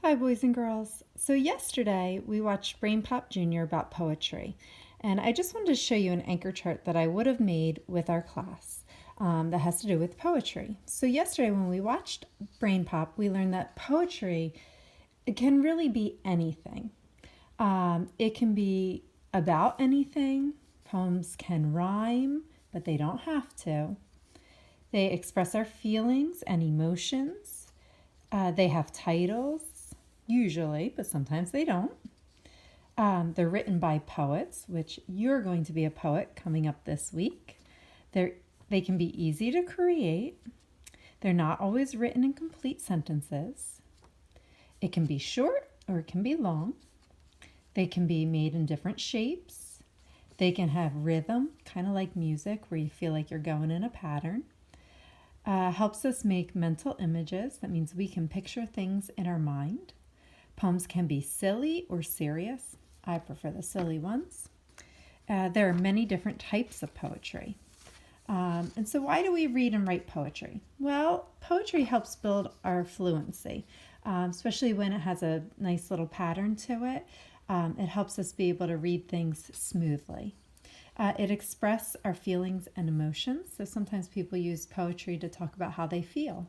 Hi, boys and girls. So, yesterday we watched Brain Pop Junior about poetry, and I just wanted to show you an anchor chart that I would have made with our class that has to do with poetry. So, yesterday when we watched Brain Pop, we learned that poetry it can really be anything. It can be about anything. Poems can rhyme, but they don't have to. They express our feelings and emotions. They have titles, usually, but sometimes they don't. They're written by poets, which you're going to be a poet coming up this week. They can be easy to create. They're not always written in complete sentences. It can be short or it can be long. They can be made in different shapes. They can have rhythm, kind of like music, where you feel like you're going in a pattern. Helps us make mental images. That means we can picture things in our mind. Poems can be silly or serious. I prefer the silly ones. There are many different types of poetry. And so why do we read and write poetry? Well, poetry helps build our fluency, especially when it has a nice little pattern to it. It helps us be able to read things smoothly. It expresses our feelings and emotions. So sometimes people use poetry to talk about how they feel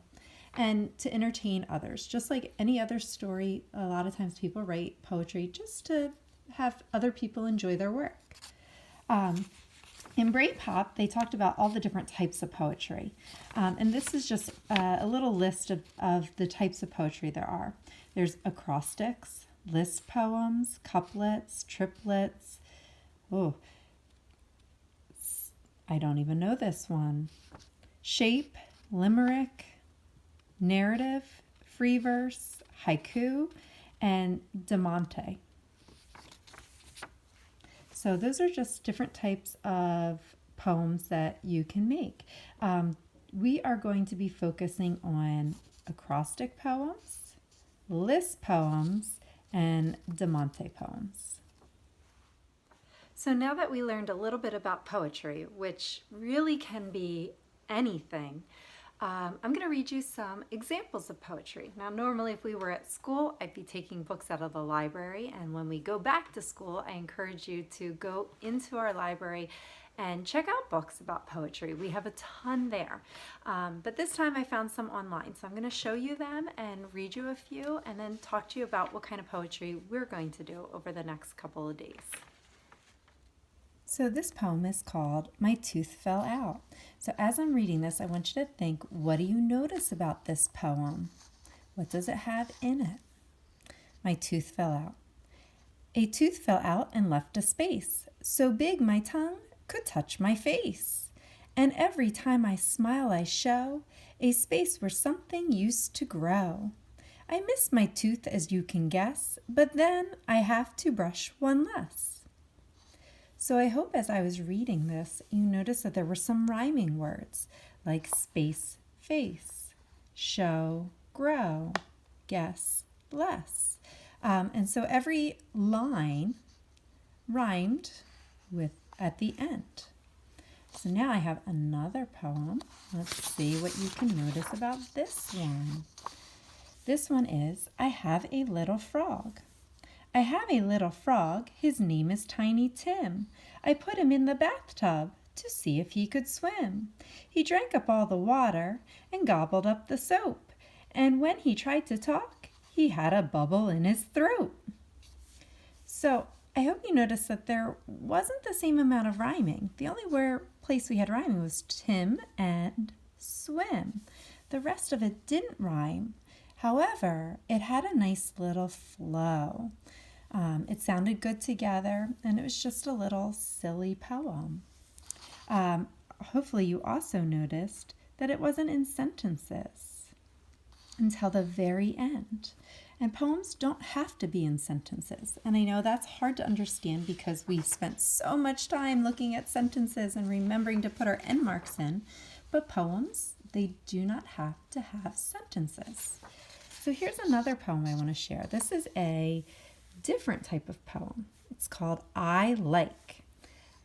and to entertain others. Just like any other story, a lot of times people write poetry just to have other people enjoy their work. In Brain Pop, they talked about all the different types of poetry. And this is just a little list of the types of poetry there are. There's acrostics, list poems, couplets, triplets. Oh, I don't even know this one. Shape, limerick, narrative, free verse, haiku, and diamante. So those are just different types of poems that you can make. We are going to be focusing on acrostic poems, list poems, and diamante poems. So now that we learned a little bit about poetry, which really can be anything, I'm going to read you some examples of poetry. Now, normally if we were at school, I'd be taking books out of the library, and when we go back to school, I encourage you to go into our library and check out books about poetry. We have a ton there, but this time I found some online, so I'm going to show you them and read you a few, and then talk to you about what kind of poetry we're going to do over the next couple of days. So this poem is called My Tooth Fell Out. So as I'm reading this, I want you to think, what do you notice about this poem? What does it have in it? My tooth fell out. A tooth fell out and left a space, so big my tongue could touch my face. And every time I smile I show a space where something used to grow. I miss my tooth as you can guess, but then I have to brush one less. So I hope as I was reading this, you noticed that there were some rhyming words like space, face, show, grow, guess, less. And so every line rhymed with at the end. So now I have another poem. Let's see what you can notice about this one. This one is, I have a little frog. I have a little frog, his name is Tiny Tim. I put him in the bathtub to see if he could swim. He drank up all the water and gobbled up the soap. And when he tried to talk, he had a bubble in his throat. So I hope you noticed that there wasn't the same amount of rhyming. The only place we had rhyming was Tim and swim. The rest of it didn't rhyme. However, it had a nice little flow. It sounded good together, and it was just a little silly poem. Hopefully you also noticed that it wasn't in sentences until the very end. And poems don't have to be in sentences. And I know that's hard to understand because we spent so much time looking at sentences and remembering to put our end marks in. But poems, they do not have to have sentences. So here's another poem I want to share. This is a different type of poem. It's called I Like.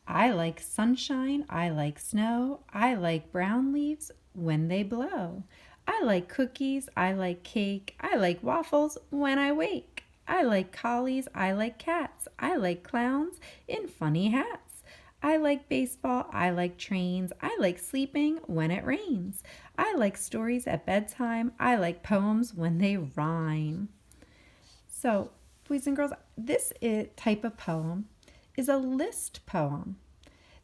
I like sunshine, I like snow, I like brown leaves when they blow. I like cookies, I like cake, I like waffles when I wake. I like collies, I like cats, I like clowns in funny hats. I like baseball, I like trains, I like sleeping when it rains. I like stories at bedtime, I like poems when they rhyme. So, boys and girls, this type of poem is a list poem.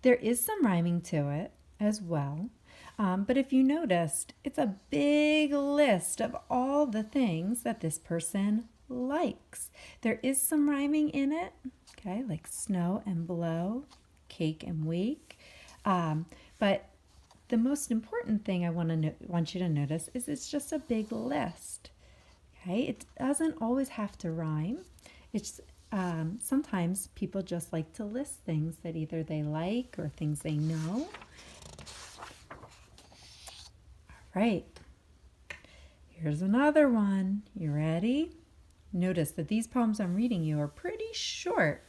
There is some rhyming to it as well. But if you noticed, it's a big list of all the things that this person likes. There is some rhyming in it, okay, like snow and blow, cake and wake. But the most important thing I want you to notice is it's just a big list. Okay, it doesn't always have to rhyme. It's sometimes people just like to list things that either they like or things they know. All right, here's another one. You ready? Notice that these poems I'm reading you are pretty short.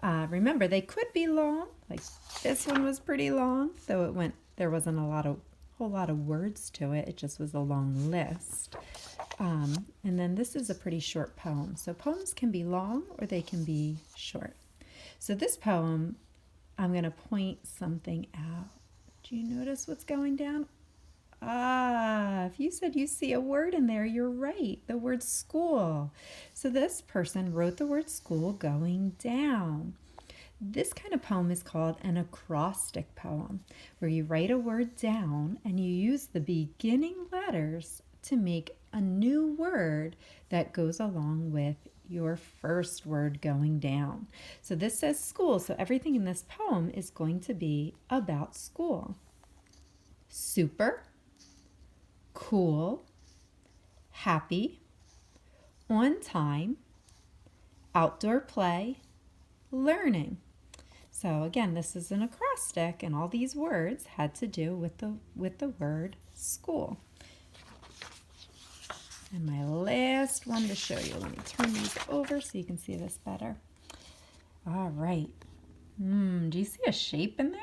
Remember, they could be long. Like this one was pretty long, though there wasn't a whole lot of words to it. It just was a long list. And then this is a pretty short poem. So poems can be long or they can be short. So this poem, I'm going to point something out. Do you notice what's going down? If you said you see a word in there, you're right. The word school. So this person wrote the word school going down. This kind of poem is called an acrostic poem, where you write a word down and you use the beginning letters to make a new word that goes along with your first word going down. So this says school, so everything in this poem is going to be about school. Super, cool, happy, on time, outdoor play, learning. So again, this is an acrostic, and all these words had to do with the word school. And my last one to show you. Let me turn these over so you can see this better. All right. Do you see a shape in there?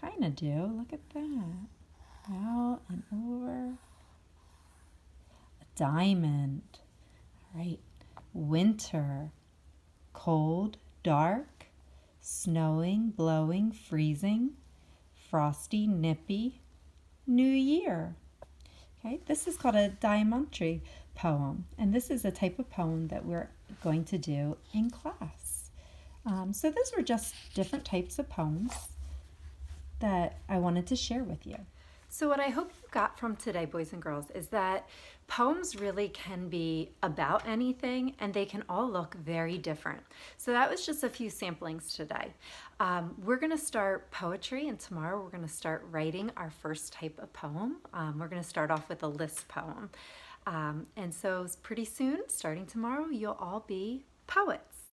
Kind of do. Look at that. Out and over. A diamond. All right. Winter. Cold, dark, snowing, blowing, freezing, frosty, nippy, New Year. Okay, this is called a diametry poem, and this is a type of poem that we're going to do in class. So those were just different types of poems that I wanted to share with you. So what I hope you got from today, boys and girls, is that poems really can be about anything, and they can all look very different. So that was just a few samplings today. We're going to start poetry, and tomorrow we're going to start writing our first type of poem. We're going to start off with a list poem. And so pretty soon, starting tomorrow, you'll all be poets.